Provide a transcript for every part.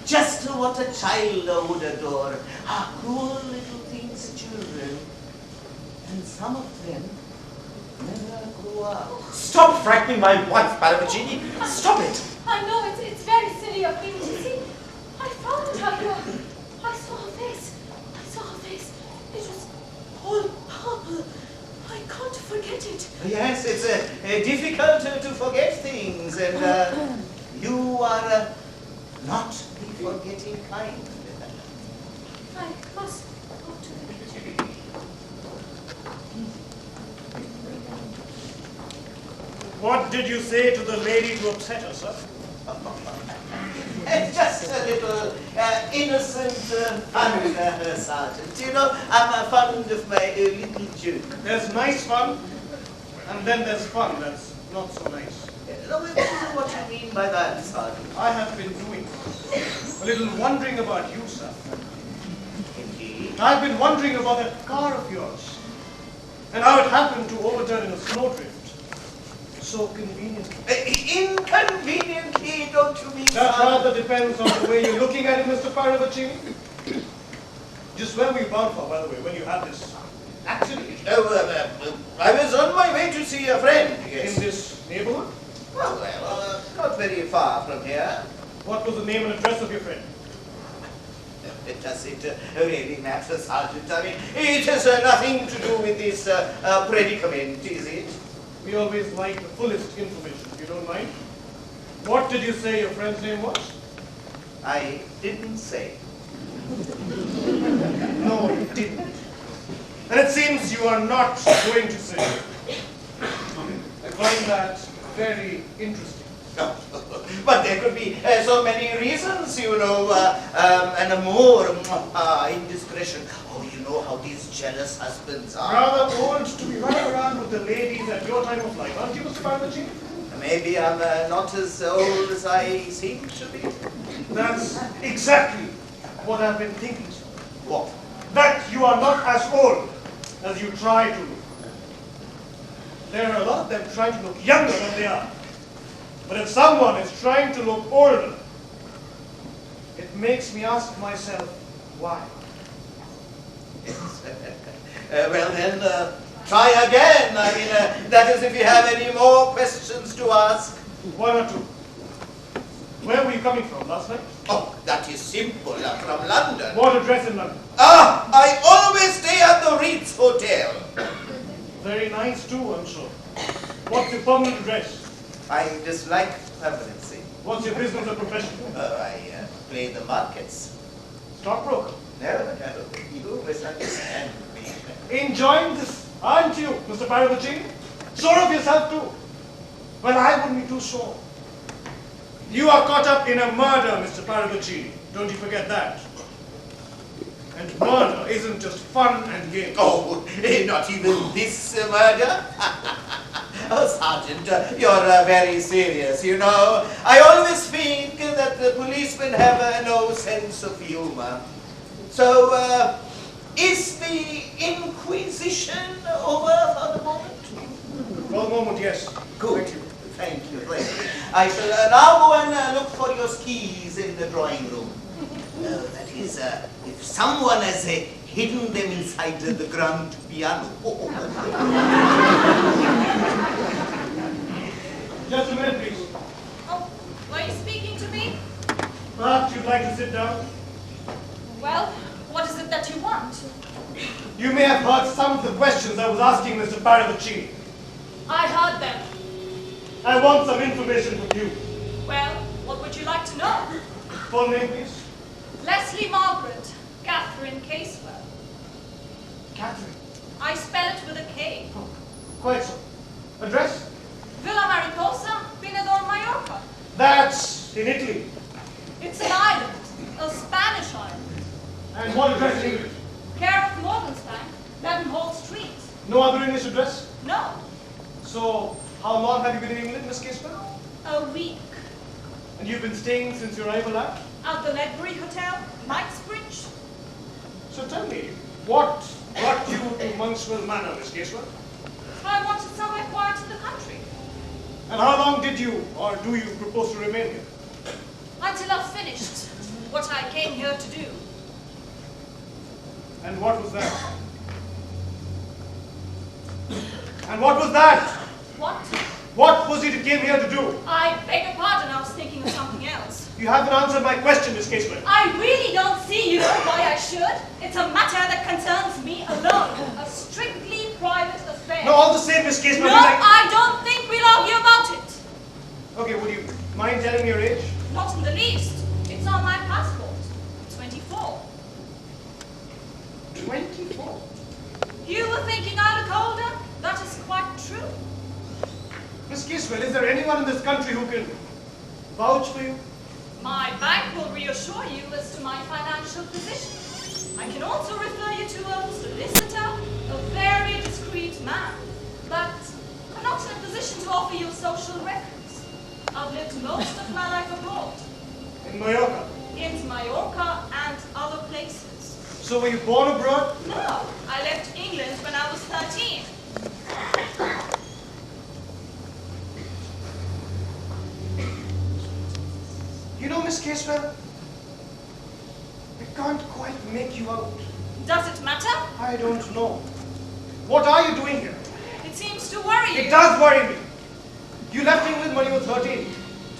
just what a child would adore. Ah, cool little things, children. And some of them never grow up. Stop frightening my wife, Paravicini. Stop it. I know it's very silly of me. You see, I found her. I saw her face. It was all purple. I can't forget it. Yes, it's difficult to forget things, and you are not the forgetting kind. I must go to the kitchen. What did you say to the lady to upset her, sir? Just a little innocent fun, Sergeant. You know, I'm fond of my little joke. There's nice fun, and then there's fun that's not so nice. No, what do you mean by that, Sergeant? I have been doing a little wondering about you, sir. Indeed. I've been wondering about that car of yours, and how it happened to overturn in a snowdrift. So conveniently. Inconveniently, don't you mean, That Sergeant? rather depends on the way you're looking at it, Mr. Paravicini. Just where were you bound for, by the way, when you had this accident? I was on my way to see a friend, yes. In this neighborhood? Well, not very far from here. What was the name and address of your friend? Does it really matter, Sergeant? I mean, it has nothing to do with this predicament, is it? We always like the fullest information, if you don't mind. What did you say your friend's name was? I didn't say. No, you didn't. And it seems you are not going to say. I find that very interesting. But there could be so many reasons, you know, and more indiscretion. Oh, you know how these jealous husbands are. Rather old to be running around with the ladies at your time of life, aren't you, Mr. Paravicini? Maybe I'm not as old as I seem to be. That's exactly what I've been thinking, sir. What? That you are not as old as you try to look. There are a lot of them trying to look younger than they are. But if someone is trying to look older, it makes me ask myself, why? Well then, try again. I mean, that is if you have any more questions to ask. One or two. Where were you coming from last night? Oh, that is simple. From London. What address in London? Ah, I always stay at the Ritz Hotel. Very nice too, I'm sure. What's your permanent address? I dislike permanency. What's your business or profession? I play the markets. Stockbroker. No, you misunderstand me. Enjoying this, aren't you, Mr. Paravicini? Sure of yourself too. Well, I wouldn't be too sure. You are caught up in a murder, Mr. Paravicini. Don't you forget that. And murder isn't just fun and games. Oh, not even this murder? Oh, Sergeant, you're very serious, you know. I always think that the policemen have no sense of humor. So, is the Inquisition over for the moment? For the moment, yes. Good. Thank you. I shall now go and look for your keys in the drawing room. That is, if someone has hidden them inside the grand piano. Just a minute, please. Oh, were you speaking to me? Perhaps you'd like to sit down. Well, what is it that you want? You may have heard some of the questions I was asking Mr. Paravicini. I heard them. I want some information from you. Well, what would you like to know? Full name, please. Leslie Margaret, Catherine Casewell. Catherine. I spell it with a K. Oh, quite so. Address? Villa Mariposa, Pinador, Mallorca. That's in Italy. It's an island, a Spanish island. And what address in English? Care of Morgan's Bank, Leadenhall Street. No other English address? No, So, how long have you been in England, Miss Casewell? a week. And you've been staying since your arrival at? At the Ledbury Hotel, Knightsbridge. So tell me, what brought you to Monkswell Manor, Miss Casewell? I wanted somewhere quiet in the country. And how long did you, or do you, propose to remain here? Until I've finished what came here to do. And what was that? And what was that? What? What was it you came here to do? I beg your pardon, I was thinking of something else. You haven't answered my question, Miss Casewell. I really don't see, why I should. It's a matter that concerns me alone. A strictly private affair. No, all the same, Miss Casewell. No, I don't think we'll argue about it. Okay, would you mind telling me your age? Not in the least. It's on my passport. 24. 24. You were thinking I look older? That is quite true. Miss Casewell, is there anyone in this country who can vouch for you? My bank will reassure you as to my financial position. I can also refer you to a solicitor, a very discreet man, but I'm not in a position to offer you social records. I've lived most of my life abroad. In Mallorca. In Mallorca and other places. So were you born abroad? No, I left England when I was 13. You know, Miss Casewell, I can't quite make you out. Does it matter? I don't know. What are you doing here? It seems to worry you. It does worry me. You left England when you were 13.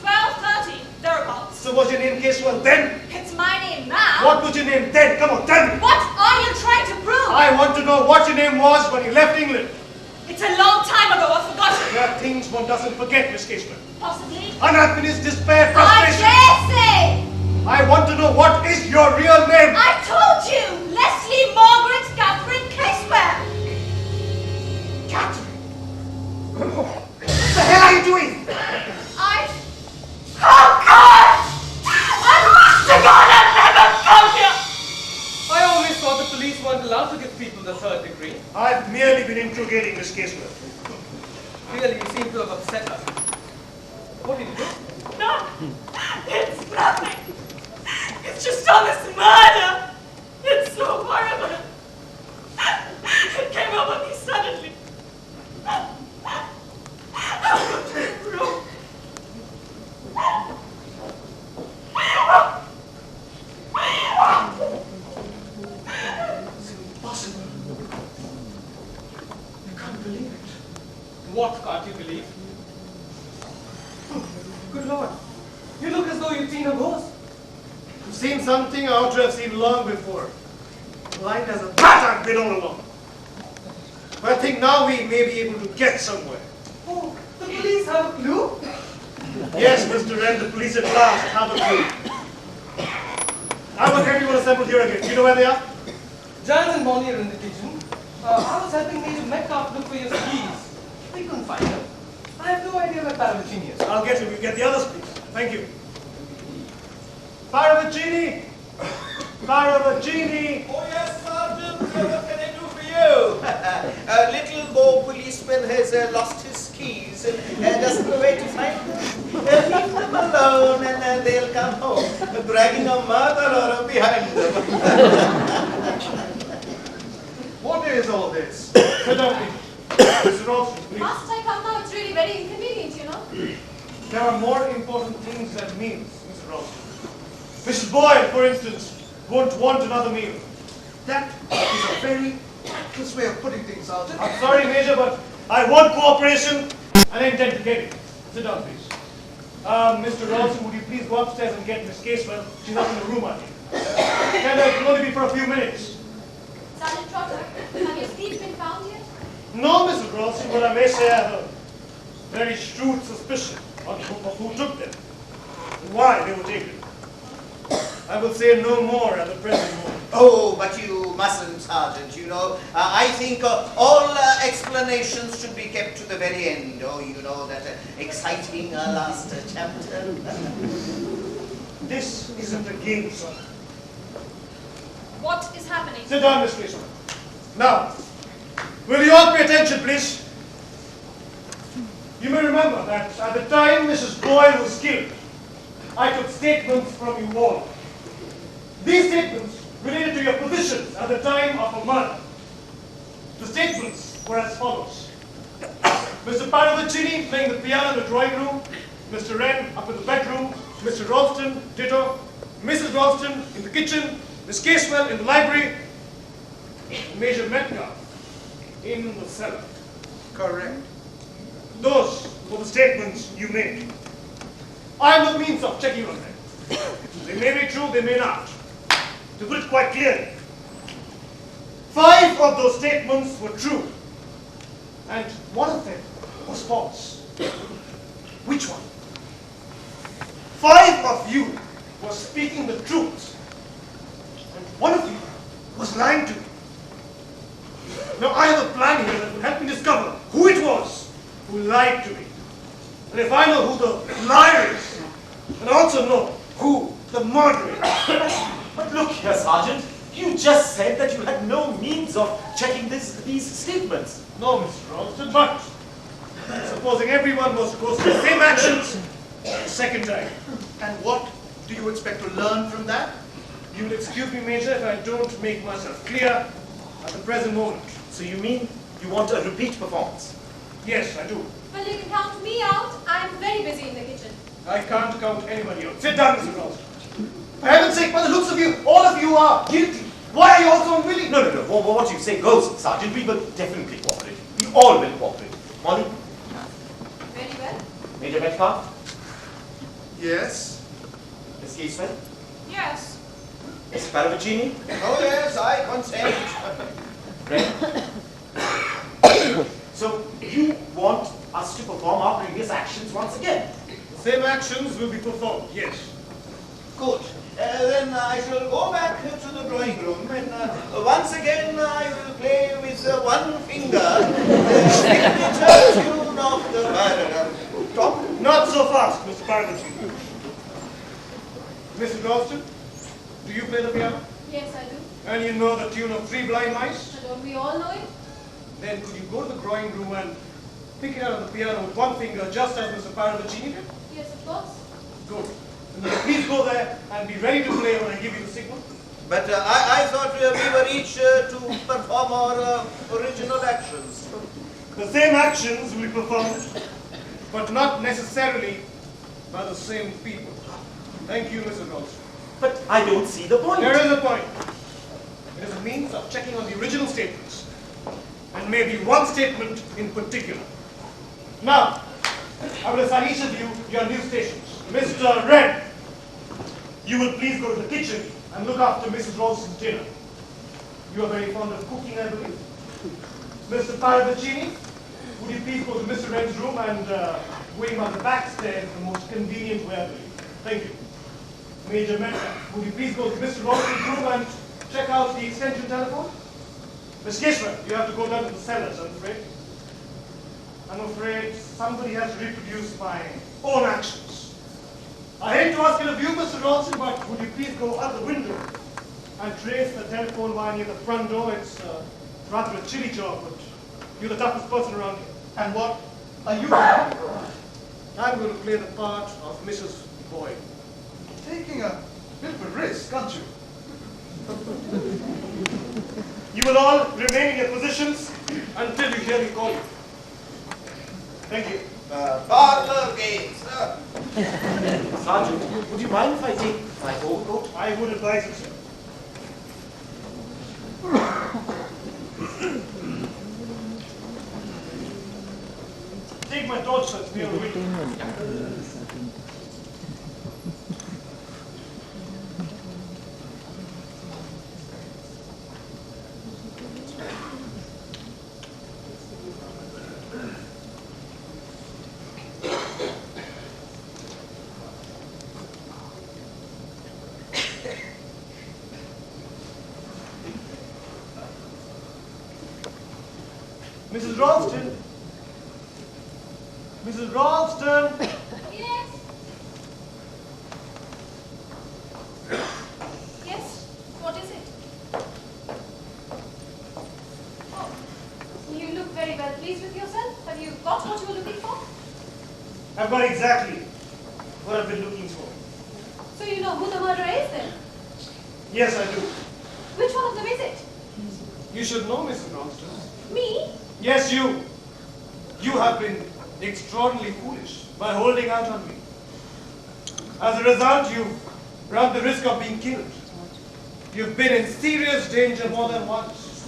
12, 13, thereabouts. So was your name Casewell then? It's my name now. What was your name then? Come on, tell me. What are you trying to prove? I want to know what your name was when you left England. It's a long time ago, I've forgotten. There are things one doesn't forget, Miss Casewell. Possibly. Unhappiness, despair, I frustration. dare say! I want to know what is your real name. I told you! Leslie Margaret Catherine Casewell! Catherine. What the hell are you doing? Oh God! I must have gone and never come here! I always thought the police weren't allowed to give people the third degree. I've merely been interrogating Miss Casewell. Really, you seem to have upset her. What did you do? No, it's nothing. It's just all this murder. It's so horrible. It came over me suddenly. Out of the room. It's impossible. You can't believe it. What can't you believe? Good Lord, you look as though you'd seen a ghost. I've seen something I ought to have seen long before. Blind as a bat, I've been all along. But I think now we may be able to get somewhere. Oh, the police have a clue? Yes, Mr. Wren, the police at last have a clue. I want everyone assembled here again. Do you know where they are? Giles and Bonnie are in the kitchen. I was helping Major Metcalf look for your skis. We couldn't find them. I have no idea where Paravicini is. I'll get him. You get the others, please. Thank you. Paravicini! Paravicini! Oh yes, Sergeant, what can I do for you? A little Bo policeman has lost his keys and doesn't know where to find them. Leave them alone and they'll come home, dragging a murderer behind them. What is all this? Sit down, please. Mr. Ralston, please. Must I come now? It's really very inconvenient, There are more important things than meals, Mr. Ralston. Mrs. Boyle, for instance, won't want another meal. That is a very tactless way of putting things, Sergeant. I'm sorry, Major, but I want cooperation and I intend to get it. Sit down, please. Mr. Ralston, would you please go upstairs and get Miss Casewell? She's up in the room, I think. And it will only be for a few minutes. Sergeant Trotter, have your skis been found yet? No, Mrs. Ralston, but I may say I have a very shrewd suspicion of who took them and why they were taken. I will say no more at the present moment. Oh, but you mustn't, Sergeant, I think all explanations should be kept to the very end. Oh, that exciting last chapter. This isn't a game, sir. What is happening? Sit down, Miss Casewell. Now, will you all pay attention, please? You may remember that at the time Mrs. Boyle was killed, I took statements from you all. These statements related to your positions at the time of a murder. The statements were as follows. Mr. Paravicini playing the piano in the drawing room, Mr. Wren up in the bedroom, Mr. Ralston, ditto, Mrs. Ralston in the kitchen, Miss Casewell in the library, and Major Metcalf in the cellar. Correct. Those were the statements you made. I am the means of checking on them. They may be true, they may not. To put it quite clearly, 5 of those statements were true, and one of them was false. Which one? 5 of you were speaking the truth, and one of you was lying to me. Now I have a plan here that will help me discover who it was who lied to me. And if I know who the liar is, and I also know who the murderer is. But look here, Sergeant. You just said that you had no means of checking these statements. No, Mr. Ralston, but supposing everyone was to go through the same actions the second time. And what do you expect to learn from that? You will excuse me, Major, if I don't make myself clear at the present moment. So you mean you want a repeat performance? Yes, I do. Well, you can count me out. I'm very busy in the kitchen. I can't count anybody out. Sit down, Mr. Ralston. For heaven's sake, by the looks of you, all of you are guilty. Why are you all so unwilling? No. What you say goes, Sergeant. We will definitely cooperate. We all will cooperate. Molly? Very well. Major Metcalf? Yes. Miss Casewell? Yes. Mr. Paravicini? Oh yes, I consent. Right. So you want us to perform our previous actions once again? The same actions will be performed, yes. Good. Then I shall go back to the drawing room and once again I will play with one finger the signature tune of the murderer. Top. Not so fast, Mr. Paravicini. Mrs. Ralston, do you play the piano? Yes, I do. And you know the tune of Three Blind Mice? So don't we all know it? Then could you go to the drawing room and pick it out of the piano with one finger, just as Mr. Paravicini did? Yes, of course. Good. And please go there and be ready to play when I give you the signal. But I thought we were each to perform our original actions. The same actions will be performed, but not necessarily by the same people. Thank you, Mr. Ralston. But I don't see the point. There is a point. It is a means of checking on the original statements, and maybe one statement in particular. Now, I will assign each of you your new stations. Mr. Red, you will please go to the kitchen and look after Mrs. Ralston's dinner. You are very fond of cooking, I believe. Mr. Paravicini, would you please go to Mr. Red's room and wait him on the back stairs the most convenient way, I believe. Thank you. Major Metcalf, would you please go to Mr. Ralston's room and check out the extension telephone? Miss Kishmer, you have to go down to the cellars, I'm afraid. I'm afraid somebody has to reproduce my own actions. I hate to ask it of you, Mr. Ralston, but would you please go out the window and trace the telephone wire near the front door? It's rather a chilly job, but you're the toughest person around here. And what are you doing? I'm going to play the part of Mrs. Boyd. Taking a bit of a risk, aren't you? You will all remain in your positions until you hear me call you. Thank you. Parlor games. Sergeant, would you mind if I take my overcoat? I would advise it, sir. Take my torch, sir. It's near the window. Mrs. Ralston. Mrs. Ralston. Yes. Yes? What is it? Oh, you look very well pleased with yourself. Have you got what you were looking for? I've got exactly what I've been looking for. So you know who the murderer is then? Yes, I do. Which one of them is it? You should know, Mrs. Ralston. Me? Yes, you. You have been extraordinarily foolish by holding out on me. As a result, you've run the risk of being killed. You've been in serious danger more than once.